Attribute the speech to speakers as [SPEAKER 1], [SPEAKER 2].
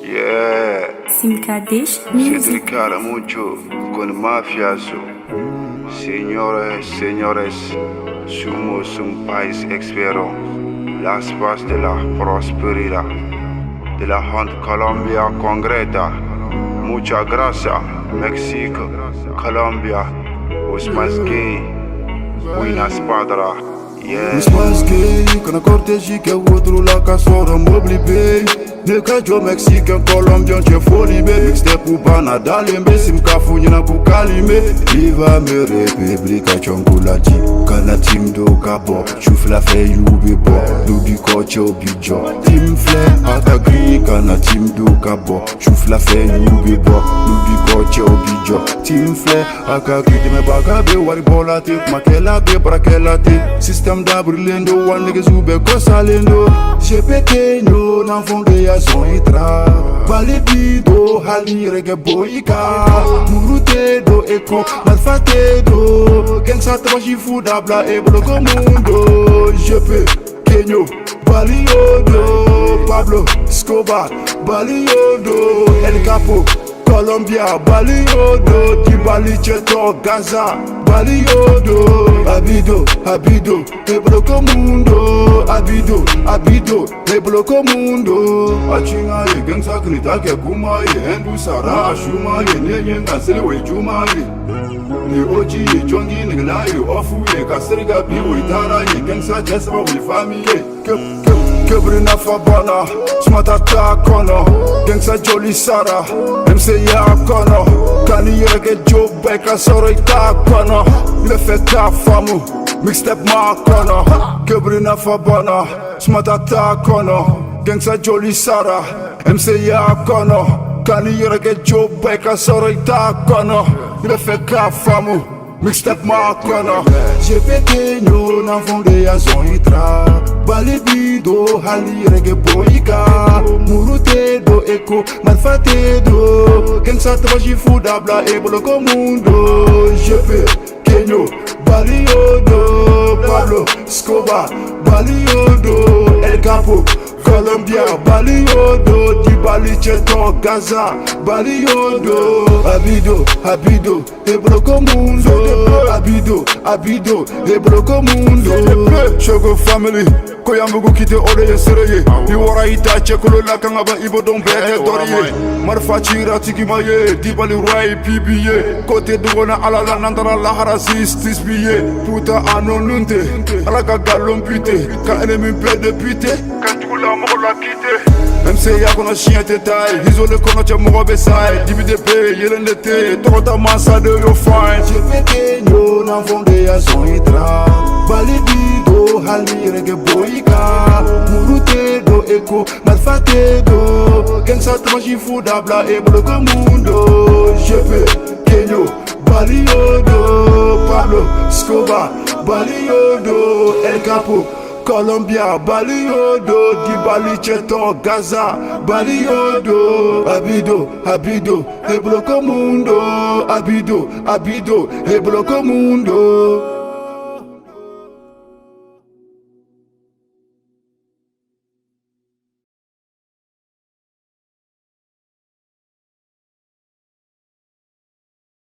[SPEAKER 1] Yeah,
[SPEAKER 2] Simcadesh Music.
[SPEAKER 1] se dedicara mucho con mafiazo. Señores, somos un país expero. Las paz de la prosperidad de la gente Colombia concreta. Muchas gracias, México, Colombia, os mais gay, buenas padra. Yeah.
[SPEAKER 3] Os mais gay, kana cortege que o outro lá caçora mobile bem. Neka jo Mexican, Colombian, che folie be. Mixtape cubana, dalembe, sim kafunyina kukalime. Viva me Republica Chongulati, kana team do kabo. Choufla fe yube bo, lubi koche obijo. Team flare akagri, kana team do kabo. Choufla fe yube bo, lubi koche obijo. Team flare akagri, me bagabe wari bolati, makela be brakelati. System da brilendo, one niggas ube kosalendo. Je pequeño, n'enfant de son itra Balibido, hali rege boika Murute do eko, malfate do Gangsta trashi fudabla e bloco mundo Jepe, Kenyo, Baliodo Pablo Escobar, Baliodo El Capo, Colombia, Baliodo Dibali Cheto, Gaza, Baliodo Abido, e bloco mundo Abido, e bloco mundo Achinga ye gangsta knita ke kuma ye Endu sara ashuma ye Nenye ngasele we juma ye Ni oji ye jongi nigla ye Ofu ye kasiriga bi we tara ye Gangsta jesma we fami ye Kebrina fabana Smata ta kono Gangsta joli sara MC ya kono Kani yere job beka soro ita kono Le fait ta famu Mixtape ma kono Kebrina fabana Smata ta kono Gangsta joli sara MC ya kono Kani yere job beka soro ita kono Le fait ta famu Mixtape ma kono J'ai pequeño n'enfant de ya son itra Balibido hali rege boika Murute do eko malfate do Gangsta trashi fudabla e bloco mundo Jepe, Kenyo, Baliodo Pablo Escobar, Baliodo El Capo, Colombia, Baliodo Dibali Cheto, Gaza, Baliodo Abido, e bloco mundo Abido, e bloco mundo Shogo family Koyambugu kite ode ye sereye Iwara ita chekolo la kangaba ibo don bete doriye Marfa chira tikima ye Dibali ruai PBA Kote dugona alala nandara lahara sistis biye Puta anonunte Alaka galon pute Ka enemi de pute Ka tukula mogo la kite MC ya kono chien te taille Isole kono che mogo besai Dibi de pe yelende te Tokota masa de yo fine Je pequeño n'enfant de ya son itra Balibido hali rege boika Murute do eko malfate do Gangsta trashi fudabla e bloco mundo Jepe, Kenyo, Baliodo Pablo Escobar, Baliodo El Capo, Colombia, Baliodo Dibali Cheto, Gaza, Baliodo Abido, e bloco mundo Abido, e bloco mundo